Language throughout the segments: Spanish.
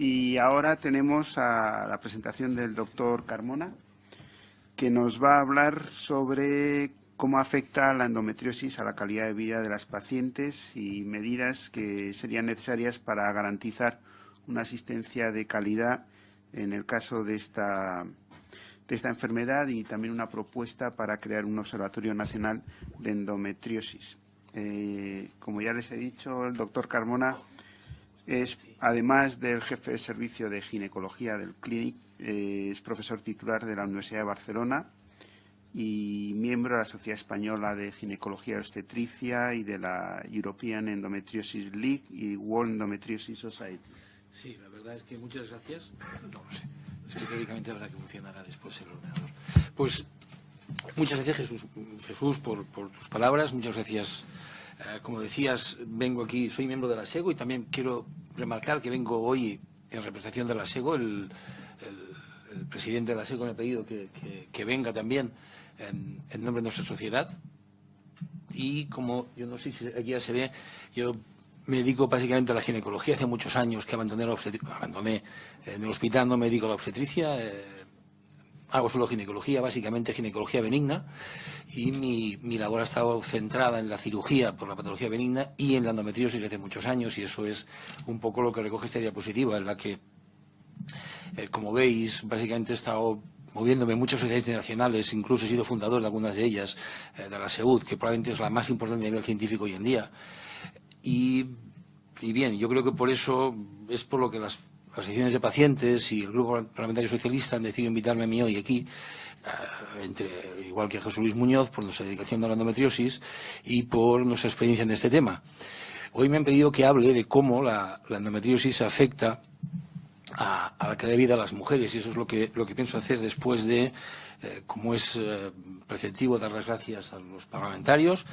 Y ahora tenemos a la presentación del doctor Carmona, que nos va a hablar sobre cómo afecta la endometriosis a la calidad de vida de las pacientes y medidas que serían necesarias para garantizar una asistencia de calidad en el caso de esta enfermedad, y también una propuesta para crear un observatorio nacional de endometriosis. Como ya les he dicho, el doctor Carmona es, además del jefe de servicio de ginecología del Clínic, es profesor titular de la Universidad de Barcelona y miembro de la Sociedad Española de Ginecología y Obstetricia y de la European Endometriosis League y World Endometriosis Society. Sí, la verdad es que muchas gracias. No lo sé. Es que teóricamente habrá que funcionará después el ordenador. Pues muchas gracias, Jesús, por tus palabras. Muchas gracias. Como decías, vengo aquí, soy miembro de la SEGO y también quiero remarcar que vengo hoy en representación de la SEGO. El presidente de la SEGO me ha pedido que venga también en nombre de nuestra sociedad. Y como yo no sé si aquí ya se ve, yo me dedico básicamente a la ginecología. Hace muchos años que abandoné en el hospital, no me dedico a la obstetricia. Hago solo ginecología, básicamente ginecología benigna, y mi labor ha estado centrada en la cirugía por la patología benigna y en la endometriosis hace muchos años, y eso es un poco lo que recoge esta diapositiva, en la que, como veis, básicamente he estado moviéndome en muchas sociedades internacionales, incluso he sido fundador de algunas de ellas, de la SEUD, que probablemente es la más importante a nivel científico hoy en día. Y bien, yo creo que por eso es por lo que las asociaciones de pacientes y el Grupo Parlamentario Socialista han decidido invitarme a mí hoy aquí, igual que a José Luis Muñoz, por nuestra dedicación a la endometriosis y por nuestra experiencia en este tema. Hoy me han pedido que hable de cómo la endometriosis afecta a la calidad de vida de las mujeres, y eso es lo que pienso hacer después de, como es preceptivo, dar las gracias a los parlamentarios,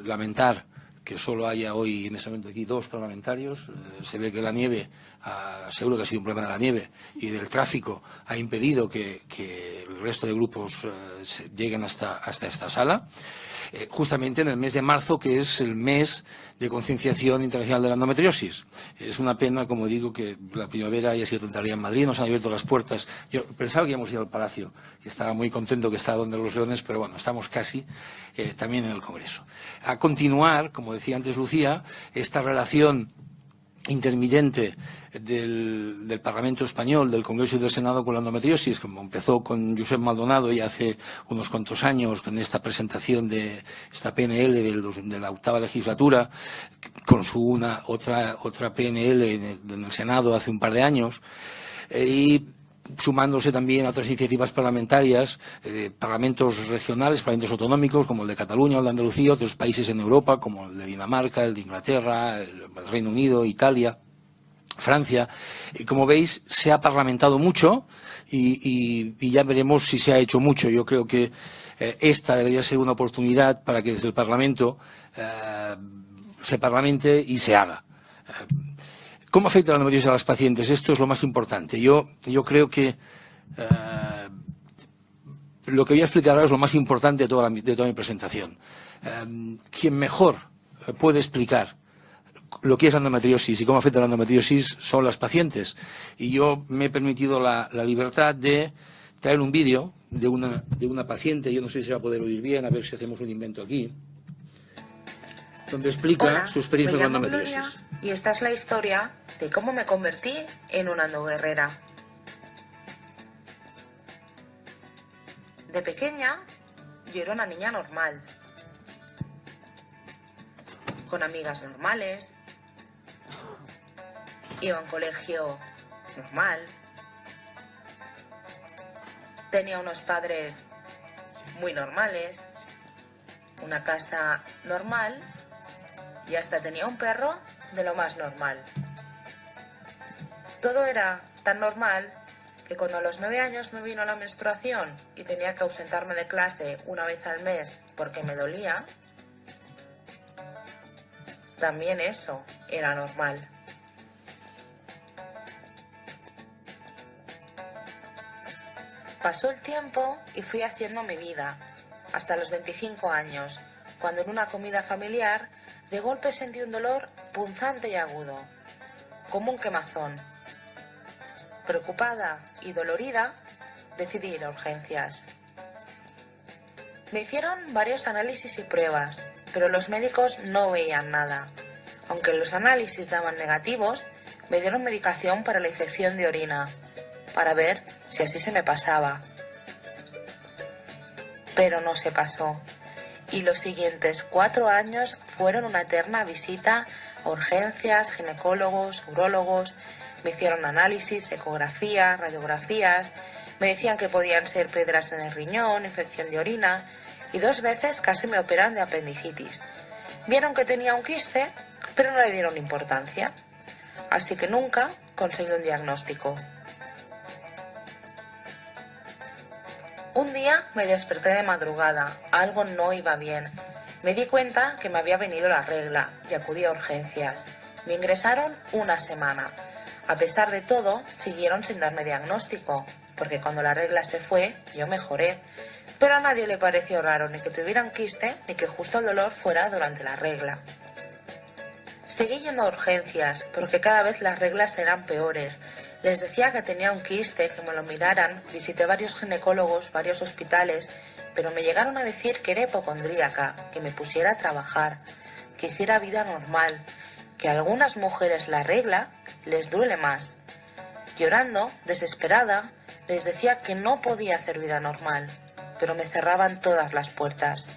lamentar que solo haya hoy en este momento aquí 2 parlamentarios. Se ve que la nieve, seguro que ha sido un problema de la nieve y del tráfico, ha impedido que el resto de grupos lleguen hasta esta sala. Justamente en el mes de marzo, que es el mes de concienciación internacional de la endometriosis. Es una pena, como digo, que la primavera haya sido tardía en Madrid, nos han abierto las puertas. Yo pensaba que íbamos a ir al Palacio, y estaba muy contento que estaba donde los Leones, pero bueno, estamos casi también en el Congreso. A continuar, como decía antes Lucía, esta relación intermitente del Parlamento Español, del Congreso y del Senado con la endometriosis, como empezó con Josep Maldonado ya hace unos cuantos años, con esta presentación de esta PNL de la 8ª legislatura, con su otra PNL en el Senado hace un par de años, y sumándose también a otras iniciativas parlamentarias, parlamentos regionales, parlamentos autonómicos, como el de Cataluña o el de Andalucía, otros países en Europa, como el de Dinamarca, el de Inglaterra, el Reino Unido, Italia, Francia. Y como veis, se ha parlamentado mucho y ya veremos si se ha hecho mucho. Yo creo que esta debería ser una oportunidad para que desde el Parlamento se parlamente y se haga. ¿Cómo afecta la endometriosis a las pacientes? Esto es lo más importante. Yo creo que lo que voy a explicar ahora es lo más importante de toda mi presentación. Quien mejor puede explicar lo que es la endometriosis y cómo afecta la endometriosis son las pacientes. Y yo me he permitido la libertad de traer un vídeo de una paciente. Yo no sé si se va a poder oír bien, a ver si hacemos un invento aquí, donde explica su experiencia con la endometriosis. Gloria, y esta es la historia de cómo me convertí en una endoguerrera. De pequeña, yo era una niña normal, con amigas normales, iba a un colegio normal, tenía unos padres muy normales, una casa normal, y hasta tenía un perro de lo más normal. Todo era tan normal que cuando a los 9 años me vino la menstruación y tenía que ausentarme de clase una vez al mes porque me dolía, también eso era normal. Pasó el tiempo y fui haciendo mi vida, hasta los 25 años, cuando en una comida familiar de golpe sentí un dolor punzante y agudo. como un quemazón. Preocupada y dolorida, decidí ir a urgencias. Me hicieron varios análisis y pruebas, pero los médicos no veían nada. Aunque los análisis daban negativos, me dieron medicación para la infección de orina, para ver si así se me pasaba. Pero no se pasó. Y los siguientes 4 años fueron una eterna visita a urgencias, ginecólogos, urólogos. Me hicieron análisis, ecografías, radiografías. Me decían que podían ser piedras en el riñón, infección de orina. Y 2 veces casi me operan de apendicitis. Vieron que tenía un quiste, pero no le dieron importancia. Así que nunca conseguí un diagnóstico. Un día me desperté de madrugada, algo no iba bien. Me di cuenta que me había venido la regla y acudí a urgencias. Me ingresaron 1 semana. A pesar de todo, siguieron sin darme diagnóstico, porque cuando la regla se fue, yo mejoré. Pero a nadie le pareció raro ni que tuviera un quiste, ni que justo el dolor fuera durante la regla. Seguí yendo a urgencias, porque cada vez las reglas eran peores. Les decía que tenía un quiste, que me lo miraran, visité varios ginecólogos, varios hospitales, pero me llegaron a decir que era hipocondríaca, que me pusiera a trabajar, que hiciera vida normal, que a algunas mujeres la regla les duele más. Llorando, desesperada, les decía que no podía hacer vida normal, pero me cerraban todas las puertas.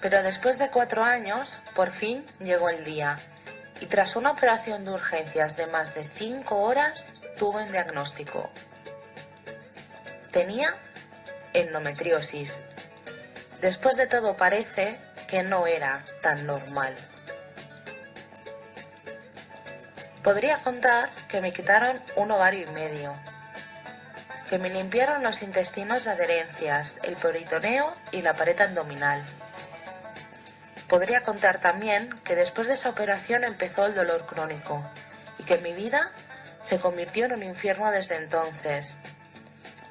Pero después de 4 años, por fin llegó el día. Y tras una operación de urgencias de más de 5 horas, tuve un diagnóstico. Tenía endometriosis. Después de todo parece que no era tan normal. Podría contar que me quitaron 1 ovario y medio, que me limpiaron los intestinos de adherencias, el peritoneo y la pared abdominal. Podría contar también que después de esa operación empezó el dolor crónico y que mi vida se convirtió en un infierno desde entonces.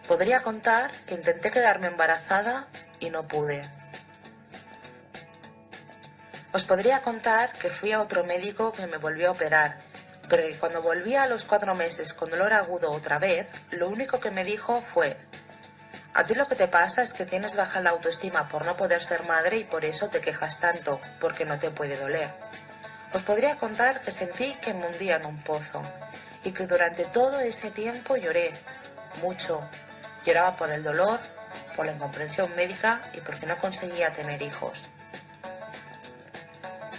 Podría contar que intenté quedarme embarazada y no pude. Os podría contar que fui a otro médico que me volvió a operar, pero que cuando volví a los 4 meses con dolor agudo otra vez, lo único que me dijo fue: a ti lo que te pasa es que tienes baja la autoestima por no poder ser madre y por eso te quejas tanto, porque no te puede doler. Os podría contar que sentí que me hundía en un pozo y que durante todo ese tiempo lloré mucho. Lloraba por el dolor, por la incomprensión médica y porque no conseguía tener hijos.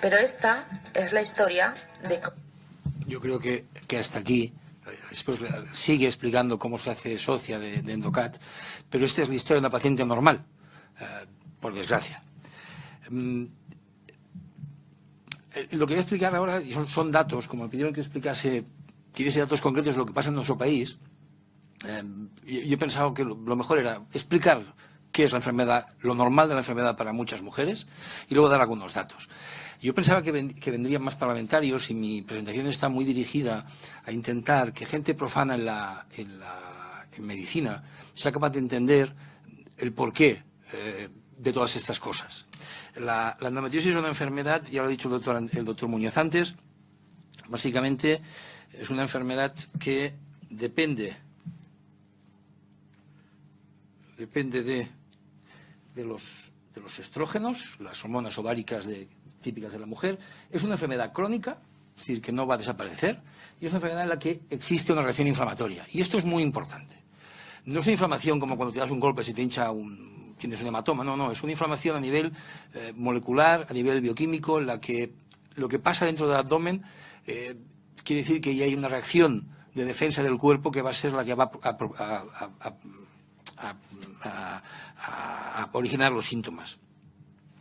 Pero esta es la historia de... Yo creo que hasta aquí. Después sigue explicando cómo se hace socia de Endocat, pero esta es la historia de una paciente normal, por desgracia. Lo que voy a explicar ahora son datos, como me pidieron que explicase, que diese datos concretos de lo que pasa en nuestro país. Yo he pensado que lo mejor era explicar qué es la enfermedad, lo normal de la enfermedad para muchas mujeres, y luego dar algunos datos. Yo pensaba que vendrían más parlamentarios y mi presentación está muy dirigida a intentar que gente profana en medicina sea capaz de entender el porqué de todas estas cosas. La endometriosis es una enfermedad, ya lo ha dicho el doctor Muñoz antes, básicamente es una enfermedad que depende de los estrógenos, las hormonas ováricas típicas de la mujer. Es una enfermedad crónica, es decir, que no va a desaparecer, y es una enfermedad en la que existe una reacción inflamatoria. Y esto es muy importante. No es una inflamación como cuando te das un golpe, si te hincha tienes un hematoma, no, es una inflamación a nivel molecular, a nivel bioquímico, en la que lo que pasa dentro del abdomen quiere decir que ya hay una reacción de defensa del cuerpo que va a ser la que va a originar los síntomas.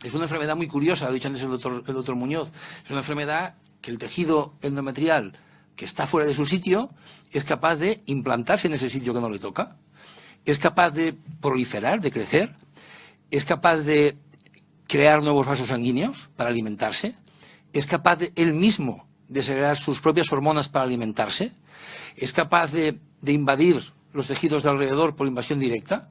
Es una enfermedad muy curiosa, lo ha dicho antes el doctor Muñoz. Es una enfermedad que el tejido endometrial que está fuera de su sitio es capaz de implantarse en ese sitio que no le toca, es capaz de proliferar, de crecer, es capaz de crear nuevos vasos sanguíneos para alimentarse, es capaz de él mismo de segregar sus propias hormonas para alimentarse, es capaz de invadir los tejidos de alrededor por invasión directa,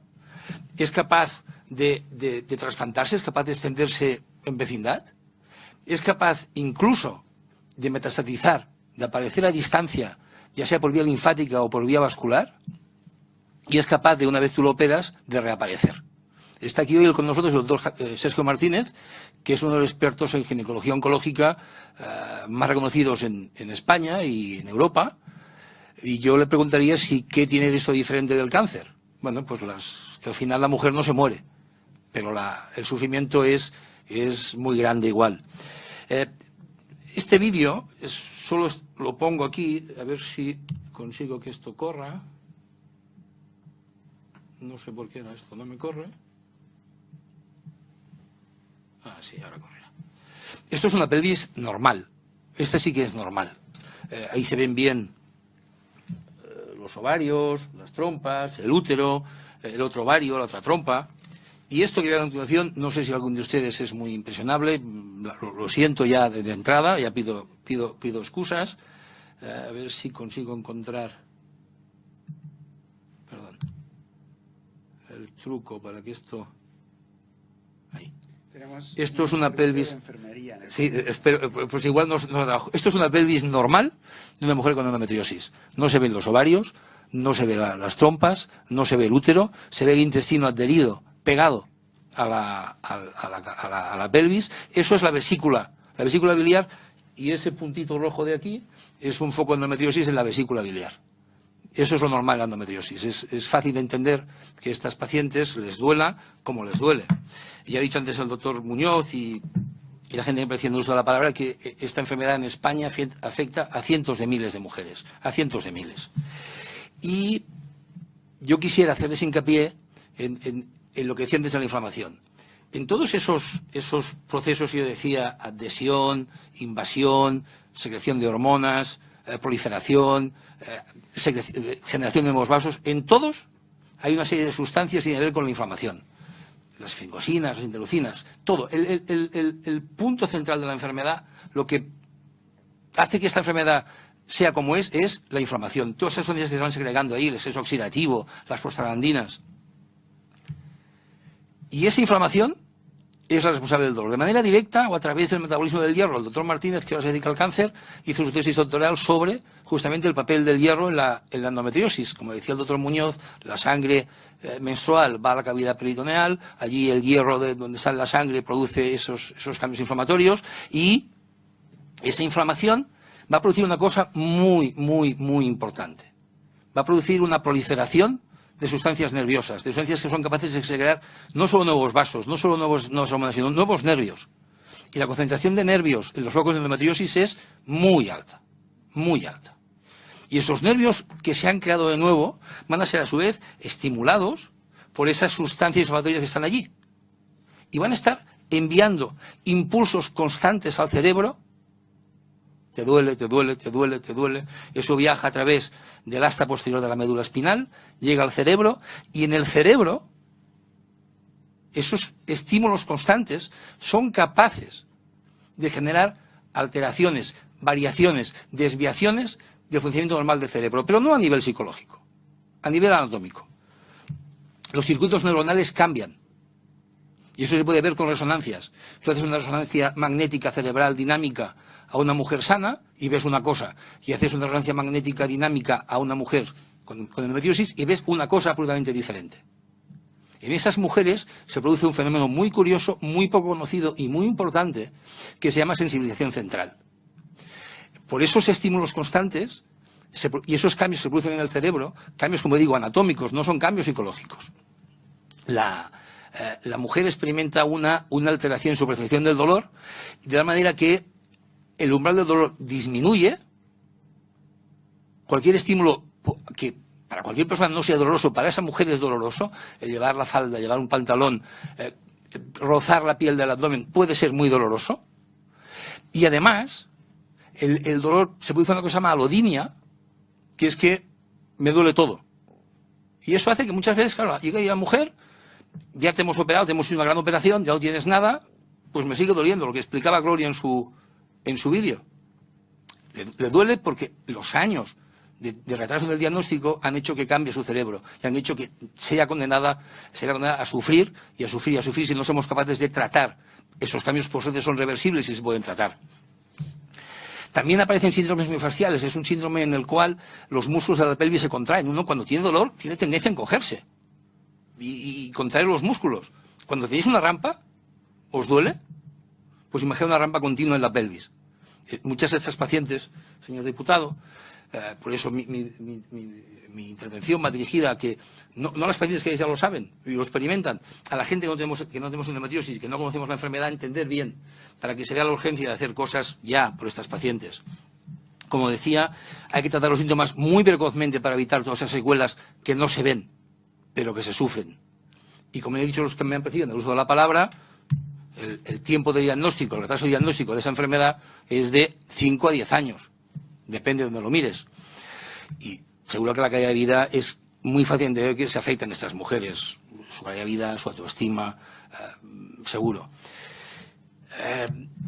es capaz de trasplantarse, es capaz de extenderse en vecindad, es capaz incluso de metastatizar, de aparecer a distancia, ya sea por vía linfática o por vía vascular, y es capaz de, una vez tú lo operas, de reaparecer. Está aquí hoy con nosotros el doctor Sergio Martínez, que es uno de los expertos en ginecología oncológica más reconocidos en España y en Europa. Y yo le preguntaría qué tiene de esto diferente del cáncer. Bueno, pues que al final la mujer no se muere, pero el sufrimiento es muy grande igual. Este vídeo solo lo pongo aquí, a ver si consigo que esto corra. No sé por qué esto no me corre. Ah, sí, ahora correrá. Esto es una pelvis normal. Esta sí que es normal. Ahí se ven bien los ovarios, las trompas, el útero, el otro ovario, la otra trompa. Y esto que veo a continuación, no sé si algún de ustedes es muy impresionable, lo siento ya de entrada, ya pido excusas. A ver si consigo encontrar, perdón, el truco para que esto... Ahí. Esto es una pelvis... Sí, pues igual no trabajo. Esto es una pelvis normal de una mujer con endometriosis. No se ven los ovarios, no se ve las trompas, no se ve el útero, se ve el intestino adherido, pegado a la pelvis. Eso es la vesícula biliar, y ese puntito rojo de aquí es un foco de endometriosis en la vesícula biliar. Eso es lo normal en la endometriosis. Es fácil de entender que a estas pacientes les duela como les duele. Ya ha dicho antes el doctor Muñoz y la gente que me haciendo uso de la palabra que esta enfermedad en España afecta a cientos de miles de mujeres, a cientos de miles. Y yo quisiera hacerles hincapié en lo que decía antes de la inflamación. En todos esos procesos, yo decía, adhesión, invasión, secreción de hormonas, proliferación, generación de nuevos vasos, en todos hay una serie de sustancias que tienen que ver con la inflamación. Las esfingosinas, las interleucinas, todo. El punto central de la enfermedad, lo que hace que esta enfermedad sea como es la inflamación. Todas esas sustancias que se van segregando ahí, el exceso oxidativo, las prostaglandinas. Y esa inflamación es la responsable del dolor. De manera directa o a través del metabolismo del hierro. El doctor Martínez, que ahora se dedica al cáncer, hizo su tesis doctoral sobre justamente el papel del hierro en la endometriosis. Como decía el doctor Muñoz, la sangre menstrual va a la cavidad peritoneal, allí el hierro de donde sale la sangre produce esos cambios inflamatorios, y esa inflamación va a producir una cosa muy, muy, muy importante. Va a producir una proliferación de sustancias nerviosas, de sustancias que son capaces de segregar no solo nuevos vasos, no solo nuevas hormonas, sino nuevos nervios. Y la concentración de nervios en los focos de endometriosis es muy alta, muy alta. Y esos nervios que se han creado de nuevo van a ser a su vez estimulados por esas sustancias inflamatorias que están allí. Y van a estar enviando impulsos constantes al cerebro. Te duele, te duele, te duele, te duele. Eso viaja a través del asta posterior de la médula espinal, llega al cerebro, y en el cerebro esos estímulos constantes son capaces de generar alteraciones, variaciones, desviaciones del funcionamiento normal del cerebro, pero no a nivel psicológico, a nivel anatómico. Los circuitos neuronales cambian. Y eso se puede ver con resonancias. Tú haces una resonancia magnética cerebral dinámica a una mujer sana y ves una cosa. Y haces una resonancia magnética dinámica a una mujer con endometriosis y ves una cosa absolutamente diferente. En esas mujeres se produce un fenómeno muy curioso, muy poco conocido y muy importante, que se llama sensibilización central. Por esos estímulos constantes y esos cambios se producen en el cerebro, cambios, como digo, anatómicos, no son cambios psicológicos. La mujer experimenta una alteración en su percepción del dolor, de tal manera que el umbral del dolor disminuye. Cualquier estímulo que para cualquier persona no sea doloroso, para esa mujer es doloroso. El llevar la falda, llevar un pantalón, rozar la piel del abdomen puede ser muy doloroso. Y además, el dolor se produce una cosa que se llama alodinia, que es que me duele todo. Y eso hace que muchas veces, claro, llega la mujer, ya te hemos operado, te hemos hecho una gran operación, ya no tienes nada, pues me sigue doliendo, lo que explicaba Gloria en su vídeo. Le duele porque los años de retraso en el diagnóstico han hecho que cambie su cerebro y han hecho que sea condenada a sufrir y a sufrir y a sufrir si no somos capaces de tratar. Esos cambios, por suerte, son reversibles y se pueden tratar. También aparecen síndromes miofasciales. Es un síndrome en el cual los músculos de la pelvis se contraen. Uno, cuando tiene dolor, tiene tendencia a encogerse y contraer los músculos. Cuando tenéis una rampa, ¿os duele? Pues imagina una rampa continua en la pelvis. Muchas de estas pacientes, señor diputado, por eso mi intervención va dirigida a que, no a las pacientes que ya lo saben y lo experimentan, a la gente que no tenemos endometriosis, que no conocemos la enfermedad, entender bien, para que se vea la urgencia de hacer cosas ya por estas pacientes. Como decía, hay que tratar los síntomas muy precozmente para evitar todas esas secuelas que no se ven, pero que se sufren. Y como he dicho los que me han precedido en el uso de la palabra, el tiempo de diagnóstico, el retraso diagnóstico de esa enfermedad es de 5 a 10 años. Depende de donde lo mires. Y seguro que la calidad de vida es muy fácil de ver que se afectan estas mujeres. Su calidad de vida, su autoestima, seguro.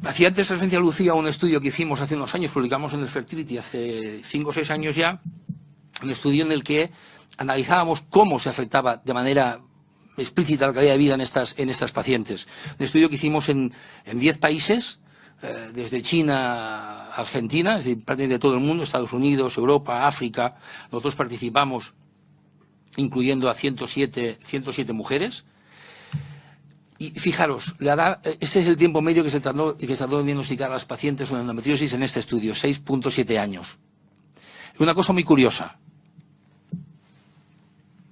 Hacía antes referencia a Lucía a un estudio que hicimos hace unos años, publicamos en el Fertility hace 5 o 6 años ya, un estudio en el que analizábamos cómo se afectaba de manera explícita la calidad de vida en estas pacientes. Un estudio que hicimos en 10 países, desde China a Argentina, desde prácticamente todo el mundo, Estados Unidos, Europa, África. Nosotros participamos incluyendo a 107 mujeres. Y fijaros, este es el tiempo medio que se tardó en diagnosticar a las pacientes con endometriosis en este estudio, 6.7 años. Una cosa muy curiosa.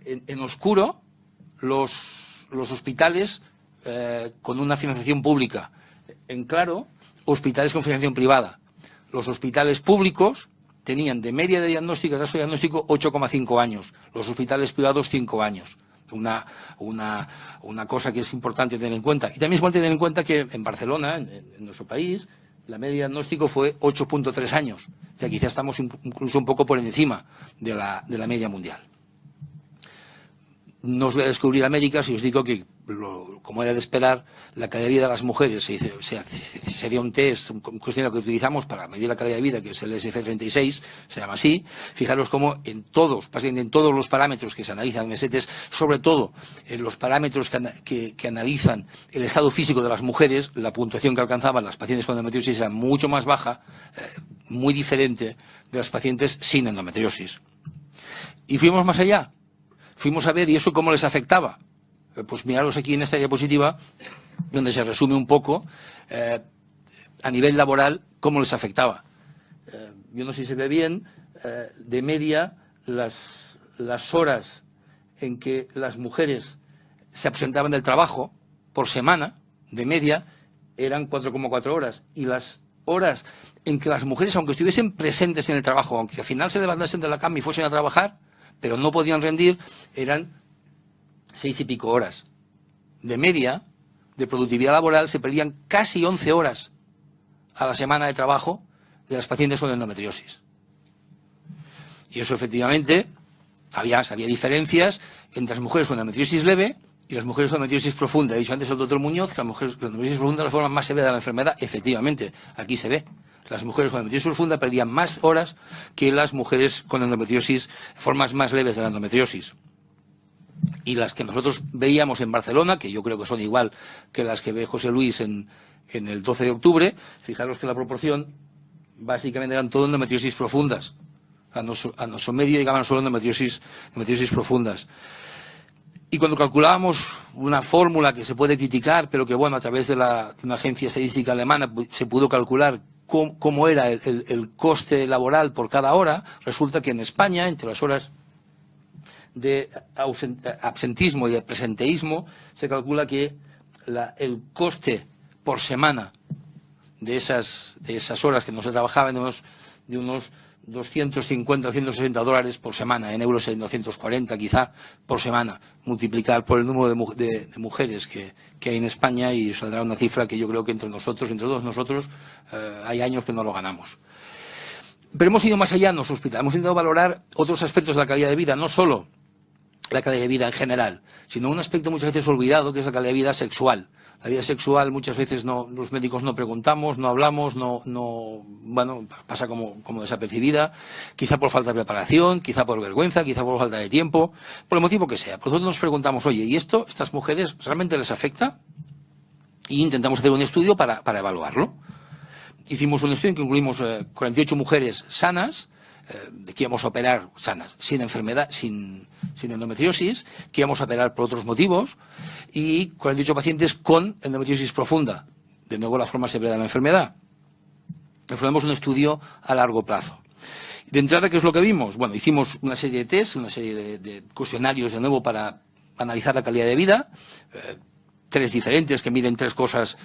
En oscuro, los hospitales con una financiación pública. En claro, hospitales con financiación privada. Los hospitales públicos tenían de media de diagnóstico, de diagnóstico, 8,5 años. Los hospitales privados, 5 años. Una cosa que es importante tener en cuenta. Y también es importante tener en cuenta que en Barcelona, en nuestro país, la media de diagnóstico fue 8,3 años. O sea, quizá estamos incluso un poco por encima de la media mundial. No os voy a descubrir América si os digo que, como era de esperar, la calidad de vida de las mujeres sería un test, un cuestionario que utilizamos para medir la calidad de vida, que es el SF36, se llama así. Fijaros cómo en todos los parámetros que se analizan en ese test, sobre todo en los parámetros que analizan el estado físico de las mujeres, la puntuación que alcanzaban las pacientes con endometriosis era mucho más baja, muy diferente de las pacientes sin endometriosis. Y fuimos más allá. Fuimos a ver, ¿y eso cómo les afectaba? Pues miraros aquí en esta diapositiva, donde se resume un poco, a nivel laboral, cómo les afectaba. Yo no sé si se ve bien, de media, las horas en que las mujeres se ausentaban del trabajo por semana, de media, eran 4,4 horas. Y las horas en que las mujeres, aunque estuviesen presentes en el trabajo, aunque al final se levantasen de la cama y fuesen a trabajar, pero no podían rendir, eran 6 y pico horas. De media, de productividad laboral, se perdían casi 11 horas a la semana de trabajo de las pacientes con endometriosis. Y eso, efectivamente, había diferencias entre las mujeres con endometriosis leve y las mujeres con endometriosis profunda. Ha dicho antes el doctor Muñoz que las mujeres con endometriosis profunda es la forma más severa de la enfermedad. Efectivamente, aquí se ve. Las mujeres con endometriosis profunda perdían más horas que las mujeres con endometriosis, formas más leves de la endometriosis. Y las que nosotros veíamos en Barcelona, que yo creo que son igual que las que ve José Luis en el 12 de octubre, fijaros que la proporción básicamente eran todo endometriosis profundas. A nuestro medio llegaban solo endometriosis profundas. Y cuando calculábamos una fórmula que se puede criticar, pero que bueno, a través de una agencia estadística alemana se pudo calcular cómo era el coste laboral por cada hora, resulta que en España, entre las horas de absentismo y de presenteísmo, se calcula que el coste por semana de esas horas que no se trabajaban de unos 250 o 160 dólares por semana, en euros en 240 quizá por semana, multiplicar por el número de mujeres que hay en España y saldrá una cifra que yo creo que entre todos nosotros, hay años que no lo ganamos. Pero hemos ido más allá en los hospitales, hemos intentado valorar otros aspectos de la calidad de vida, no solo la calidad de vida en general, sino un aspecto muchas veces olvidado, que es la calidad de vida sexual. La vida sexual muchas veces los médicos no preguntamos, no hablamos, bueno, pasa como desapercibida, quizá por falta de preparación, quizá por vergüenza, quizá por falta de tiempo, por el motivo que sea. Por nosotros nos preguntamos, oye, ¿y estas mujeres realmente les afecta? Y intentamos hacer un estudio para evaluarlo. hicimos un estudio en que incluimos 48 mujeres sanas, que íbamos a operar sanas, sin enfermedad, sin endometriosis, que íbamos a operar por otros motivos, y 48 pacientes con endometriosis profunda, de nuevo la forma severa de la enfermedad. Realizamos un estudio a largo plazo. De entrada, ¿qué es lo que vimos? Bueno, hicimos una serie de tests, una serie de cuestionarios de nuevo para analizar la calidad de vida, 3 diferentes que miden 3 cosas,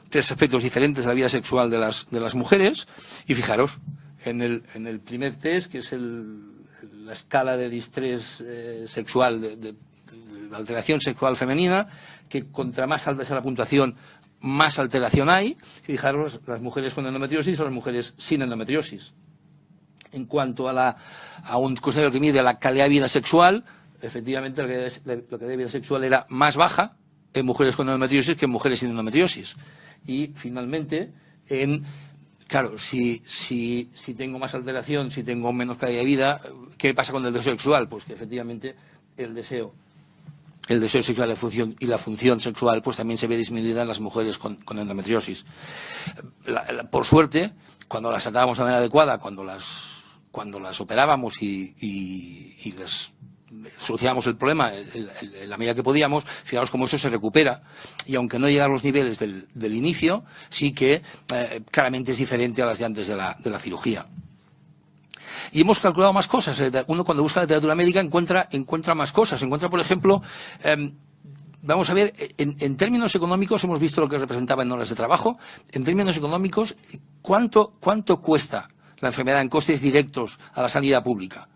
3 aspectos diferentes de la vida sexual de las mujeres, y fijaros, en el primer test, que es la escala de distrés sexual, de alteración sexual femenina, que contra más alta sea la puntuación, más alteración hay. Fijaros, las mujeres con endometriosis o las mujeres sin endometriosis. En cuanto a un cuestionario que mide la calidad de vida sexual, efectivamente la calidad de vida sexual era más baja en mujeres con endometriosis que en mujeres sin endometriosis. Y finalmente, claro, si tengo más alteración, si tengo menos calidad de vida, ¿qué pasa con el deseo sexual? Pues que efectivamente el deseo sexual y la función sexual pues también se ve disminuida en las mujeres con endometriosis. Por suerte, cuando las tratábamos de manera adecuada, cuando las operábamos y les solucionábamos el problema en la medida que podíamos, fijaros cómo eso se recupera, y aunque no llega a los niveles del inicio, sí que claramente es diferente a las de antes de la cirugía. Y hemos calculado más cosas. Uno cuando busca literatura médica encuentra más cosas. Encuentra, por ejemplo, vamos a ver, en términos económicos hemos visto lo que representaba en horas de trabajo. En términos económicos, ¿cuánto cuesta la enfermedad en costes directos a la sanidad pública?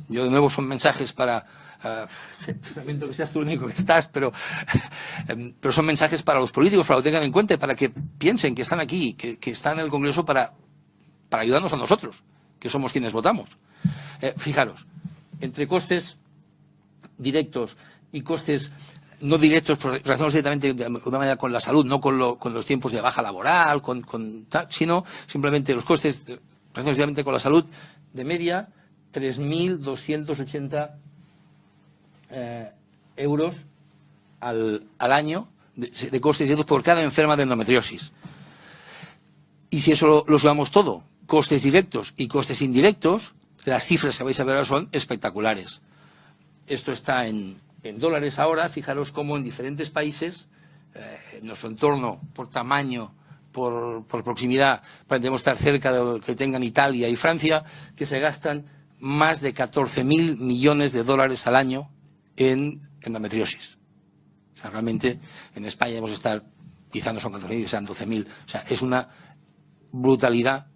Yo de nuevo son mensajes para... lamento que seas tú el único que estás, pero son mensajes para los políticos, para que lo tengan en cuenta, para que piensen que están aquí, que están en el Congreso para ayudarnos a nosotros, que somos quienes votamos. Fijaros, entre costes directos y costes no directos, relacionados directamente de una manera con la salud, no con los tiempos de baja laboral, sino simplemente los costes relacionados directamente con la salud, de media 3.280 euros al año de costes directos por cada enferma de endometriosis. Y si eso lo sumamos todo, costes directos y costes indirectos, las cifras que vais a ver ahora son espectaculares. Esto está en dólares ahora. Fijaros cómo en diferentes países, en nuestro entorno, por tamaño, por proximidad, podemos estar cerca de lo que tengan Italia y Francia, que se gastan más de 14.000 millones de dólares al año en endometriosis. O sea, realmente en España debemos estar, quizá no son 14.000, sean 12.000. O sea, es una brutalidad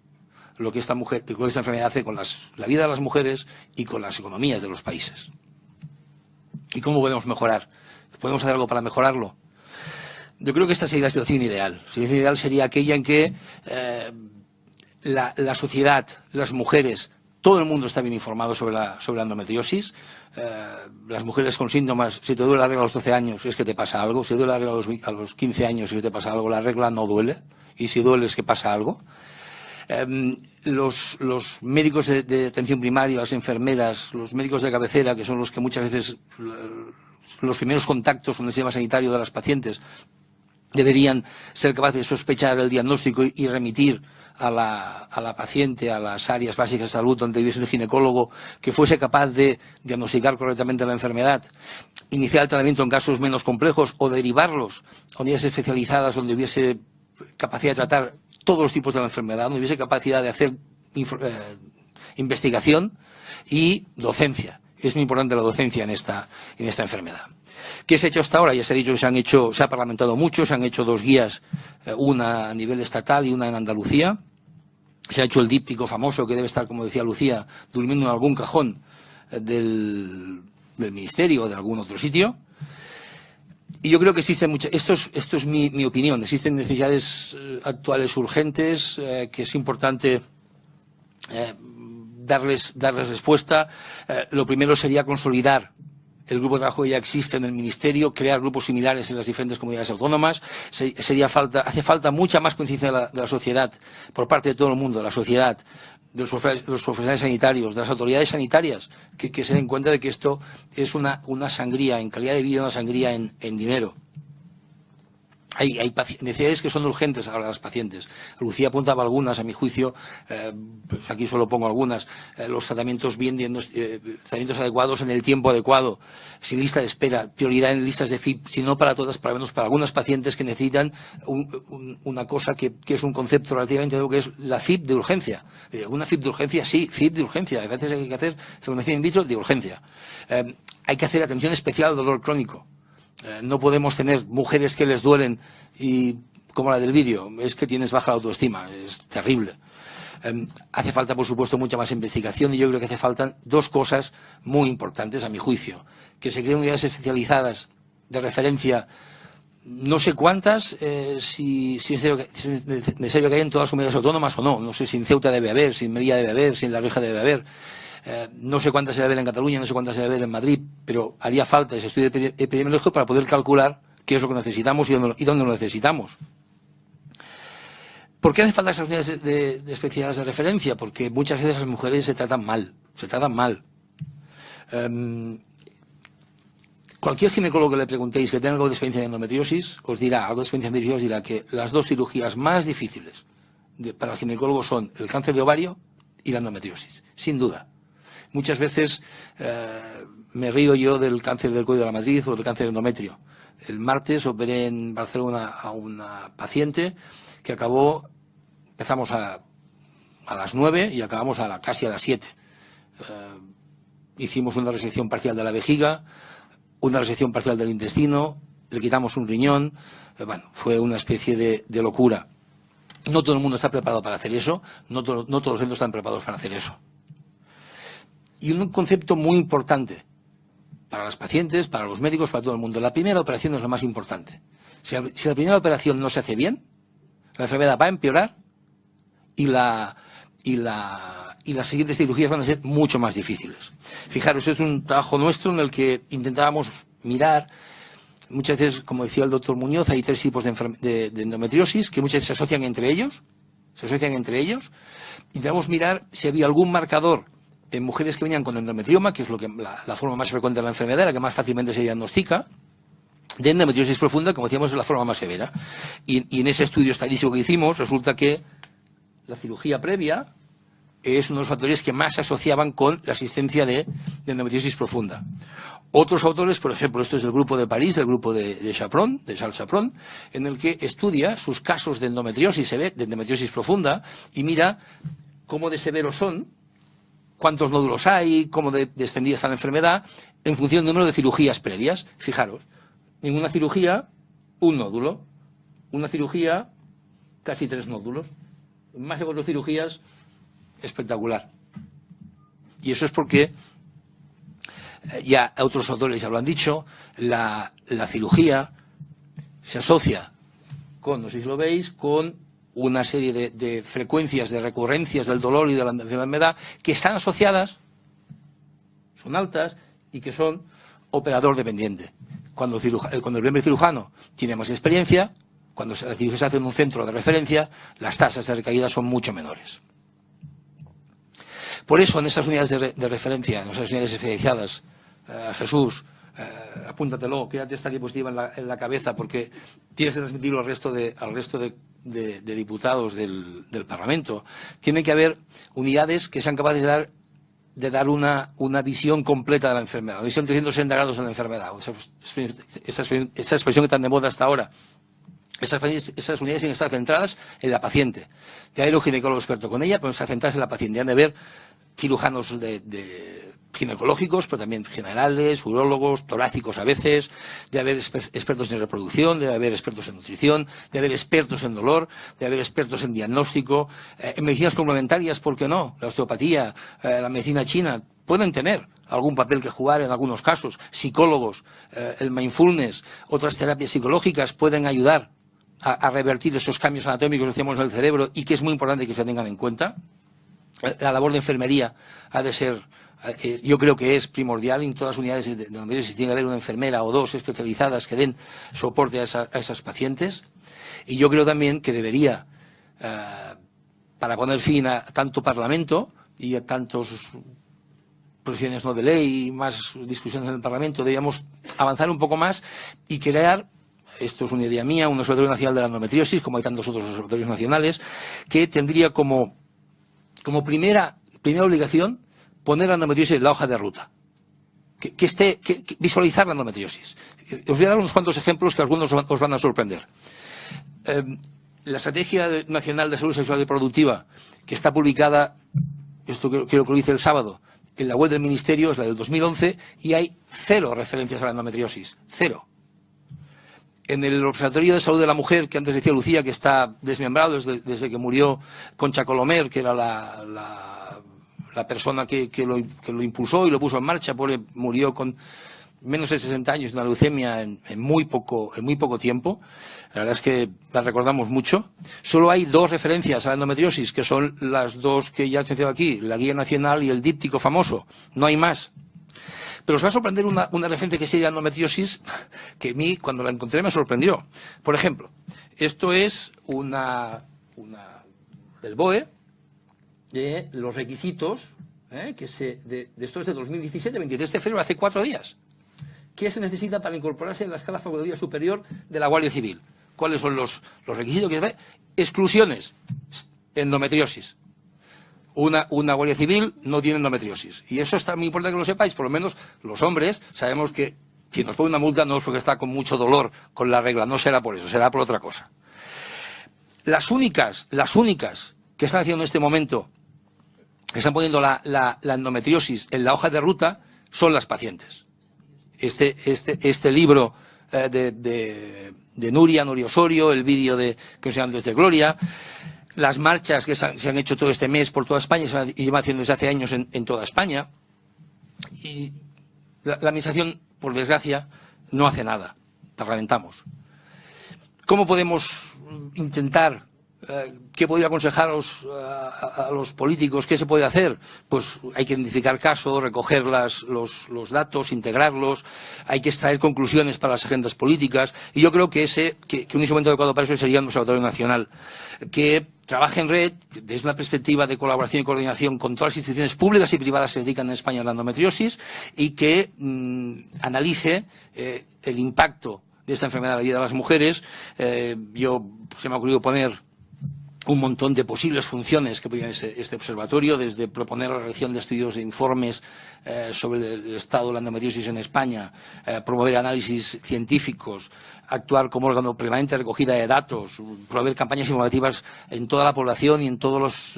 lo que esta enfermedad hace con la vida de las mujeres y con las economías de los países. ¿Y cómo podemos mejorar? ¿Podemos hacer algo para mejorarlo? Yo creo que esta sería la situación ideal. La situación ideal sería aquella en que la sociedad, las mujeres, todo el mundo está bien informado sobre la endometriosis. Las mujeres con síntomas, si te duele la regla a los 12 años es que te pasa algo, si te duele la regla a los 15 años es que te pasa algo, la regla no duele, y si duele es que pasa algo. Los médicos de atención primaria, las enfermeras, los médicos de cabecera, que son los que muchas veces los primeros contactos con el sistema sanitario de las pacientes, deberían ser capaces de sospechar el diagnóstico y remitir a la paciente a las áreas básicas de salud donde hubiese un ginecólogo que fuese capaz de diagnosticar correctamente la enfermedad, iniciar el tratamiento en casos menos complejos o derivarlos a unidades especializadas donde hubiese capacidad de tratar todos los tipos de la enfermedad, donde hubiese capacidad de hacer investigación y docencia. Es muy importante la docencia en esta enfermedad. ¿Qué se ha hecho hasta ahora? Ya se ha dicho que se ha parlamentado mucho, se han hecho 2 guías, una a nivel estatal y una en Andalucía. Se ha hecho el díptico famoso que debe estar, como decía Lucía, durmiendo en algún cajón del Ministerio o de algún otro sitio. Y yo creo que existen muchas, esto es mi opinión, existen necesidades actuales urgentes que es importante darles respuesta. Lo primero sería consolidar el grupo de trabajo que ya existe en el Ministerio, crear grupos similares en las diferentes comunidades autónomas. Hace falta mucha más conciencia de la sociedad, por parte de todo el mundo, de la sociedad, de los profesionales sanitarios, de las autoridades sanitarias, que se den cuenta de que esto es una sangría en calidad de vida, una sangría en dinero. Hay necesidades que son urgentes ahora las pacientes. Lucía apuntaba algunas, a mi juicio, pues aquí solo pongo algunas. Los tratamientos tratamientos adecuados en el tiempo adecuado, sin lista de espera, prioridad en listas de FIP, si no para todas, para menos para algunas pacientes que necesitan una cosa que es un concepto relativamente nuevo, que es la FIP de urgencia. ¿Una FIP de urgencia? Sí, FIP de urgencia. A veces hay que hacer fecundación in vitro de urgencia. Hay que hacer atención especial al dolor crónico. No podemos tener mujeres que les duelen y, como la del vídeo, es que tienes baja autoestima, es terrible. Hace falta, por supuesto, mucha más investigación y yo creo que hace falta dos cosas muy importantes, a mi juicio. Que se creen unidades especializadas de referencia, no sé cuántas, si es necesario que haya en todas las comunidades autónomas o no. No sé si en Ceuta debe haber, si en Melilla debe haber, si en La Rioja debe haber. No sé cuántas se debe haber en Cataluña, no sé cuántas se debe haber en Madrid, pero haría falta ese estudio epidemiológico para poder calcular qué es lo que necesitamos y dónde lo necesitamos. ¿Por qué hacen falta esas unidades de especialidades de referencia? Porque muchas veces las mujeres se tratan mal. Cualquier ginecólogo que le preguntéis que tenga algo de experiencia en endometriosis, os dirá, algo de experiencia en endometriosis, dirá que las dos cirugías más difíciles para el ginecólogo son el cáncer de ovario y la endometriosis, sin duda. Muchas veces me río yo del cáncer del cuello de la matriz o del cáncer de endometrio. El martes operé en Barcelona a una paciente que empezamos a las 9 y acabamos casi a las 7. Hicimos una resección parcial de la vejiga, una resección parcial del intestino, le quitamos un riñón. Bueno, fue una especie de locura. No todo el mundo está preparado para hacer eso, no todos los centros están preparados para hacer eso. Y un concepto muy importante para las pacientes, para los médicos, para todo el mundo. La primera operación es lo más importante. Si la primera operación no se hace bien, la enfermedad va a empeorar y las siguientes cirugías van a ser mucho más difíciles. Fijaros, es un trabajo nuestro en el que intentábamos mirar. Muchas veces, como decía el doctor Muñoz, hay tres tipos de endometriosis que muchas veces se asocian entre ellos. Intentamos mirar si había algún marcador en mujeres que venían con endometrioma, que es la forma más frecuente de la enfermedad, la que más fácilmente se diagnostica, de endometriosis profunda, como decíamos, es la forma más severa. Y en ese estudio estadístico que hicimos, resulta que la cirugía previa es uno de los factores que más se asociaban con la existencia de endometriosis profunda. Otros autores, por ejemplo, esto es del grupo de París, del grupo de Charles Chaperon, en el que estudia sus casos de endometriosis profunda y mira cómo de severos son, cuántos nódulos hay, cómo de extendida está la enfermedad, en función del número de cirugías previas. Fijaros, en una cirugía, un nódulo. Una cirugía, casi 3 nódulos. En más de 4 cirugías, espectacular. Y eso es porque, ya otros autores ya lo han dicho, la cirugía se asocia con, no sé si lo veis, con una serie de frecuencias, de recurrencias del dolor y de la enfermedad que están asociadas, son altas y que son operador dependiente. Cuando el primer cirujano tiene más experiencia, cuando la cirugía se hace en un centro de referencia, las tasas de recaída son mucho menores. Por eso, en esas unidades de referencia, en esas unidades especializadas, Jesús, apúntatelo, quédate esta diapositiva en la cabeza, porque tienes que transmitirlo al resto de diputados del Parlamento. Tiene que haber unidades que sean capaces de dar una visión completa de la enfermedad, una visión 360 grados de la enfermedad. Esa expresión que tan de moda hasta ahora. Esas unidades tienen que estar centradas en la paciente. De ahí los ginecólogos expertos con ella, pero están centradas en la paciente. Han de ver cirujanos ginecológicos, pero también generales, urólogos, torácicos a veces, de haber expertos en reproducción, de haber expertos en nutrición, de haber expertos en dolor, de haber expertos en diagnóstico, en medicinas complementarias, ¿por qué no? La osteopatía, la medicina china, pueden tener algún papel que jugar en algunos casos. Psicólogos, el mindfulness, otras terapias psicológicas pueden ayudar a revertir esos cambios anatómicos que decíamos en el cerebro y que es muy importante que se tengan en cuenta. La labor de enfermería ha de ser, yo creo que es primordial en todas las unidades de endometriosis. Tiene que haber una enfermera o dos especializadas que den soporte a esas pacientes. Y yo creo también que debería, para poner fin a tanto Parlamento y a tantos proposiciones no de ley y más discusiones en el Parlamento, deberíamos avanzar un poco más y crear esto es una idea mía, un observatorio nacional de la endometriosis, como hay tantos otros observatorios nacionales, que tendría como primera obligación poner la endometriosis en la hoja de ruta. Que visualizar la endometriosis. Os voy a dar unos cuantos ejemplos que algunos os van a sorprender. La Estrategia Nacional de Salud Sexual y Reproductiva, que está publicada, esto creo que lo hice el sábado, en la web del Ministerio, es la del 2011, y hay 0 referencias a la endometriosis. 0. En el Observatorio de Salud de la Mujer, que antes decía Lucía, que está desmembrado desde que murió Concha Colomer, que era la persona que lo impulsó y lo puso en marcha, murió con menos de 60 años de una leucemia en muy poco tiempo. La verdad es que la recordamos mucho. Solo hay 2 referencias a la endometriosis, que son las 2 que ya he mencionado aquí, la Guía Nacional y el díptico famoso. No hay más. Pero os va a sorprender una referencia que sería endometriosis, que a mí, cuando la encontré, me sorprendió. Por ejemplo, esto es del BOE, de los requisitos, esto es de 2017, 23 de febrero, hace 4 días. ¿Qué se necesita para incorporarse en la escala facultativa superior de la Guardia Civil? ¿Cuáles son los requisitos que se hacen? Exclusiones. Endometriosis. Una Guardia Civil no tiene endometriosis. Y eso está muy importante que lo sepáis. Por lo menos los hombres sabemos que si nos pone una multa no es porque está con mucho dolor con la regla. No será por eso, será por otra cosa. Las únicas que están haciendo en este momento, que están poniendo la endometriosis en la hoja de ruta, son las pacientes. Este libro de Nuria Osorio, el vídeo que se llama Desde Gloria, las marchas que se han hecho todo este mes por toda España y llevan haciendo desde hace años en toda España. Y la Administración, por desgracia, no hace nada. Lamentamos. ¿Cómo podemos intentar? ¿Qué podría aconsejaros a los políticos? ¿Qué se puede hacer? Pues hay que identificar casos, recoger los datos, integrarlos, hay que extraer conclusiones para las agendas políticas, y yo creo que un instrumento adecuado para eso sería un observatorio nacional que trabaje en red desde una perspectiva de colaboración y coordinación con todas las instituciones públicas y privadas que se dedican en España a la endometriosis y que analice el impacto de esta enfermedad en la vida de las mujeres. Se me ha ocurrido poner un montón de posibles funciones que podría tener este observatorio, desde proponer la realización de estudios e informes sobre el estado de la endometriosis en España, promover análisis científicos, actuar como órgano permanente de recogida de datos, promover campañas informativas en toda la población y en todos los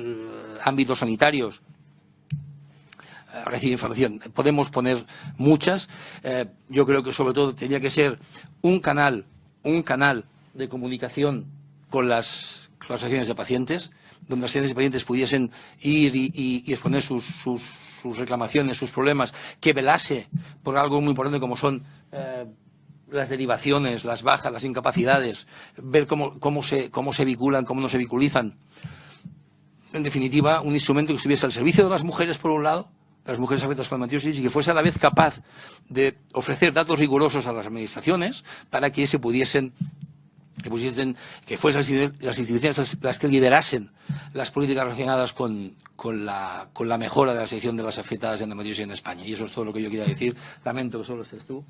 ámbitos sanitarios, recibir información. Podemos poner muchas. Yo creo que sobre todo tendría que ser un canal de comunicación con las asociaciones de pacientes, donde las asociaciones de pacientes pudiesen ir y exponer sus reclamaciones, sus problemas, que velase por algo muy importante como son las derivaciones, las bajas, las incapacidades, ver cómo se vinculan, cómo no se vinculizan. En definitiva, un instrumento que estuviese al servicio de las mujeres, por un lado, las mujeres afectadas con endometriosis, y que fuese a la vez capaz de ofrecer datos rigurosos a las administraciones para que fuesen las instituciones las que liderasen las políticas relacionadas con la mejora de la situación de las afectadas de endometriosis en España. Y eso es todo lo que yo quería decir. Lamento que solo estés tú.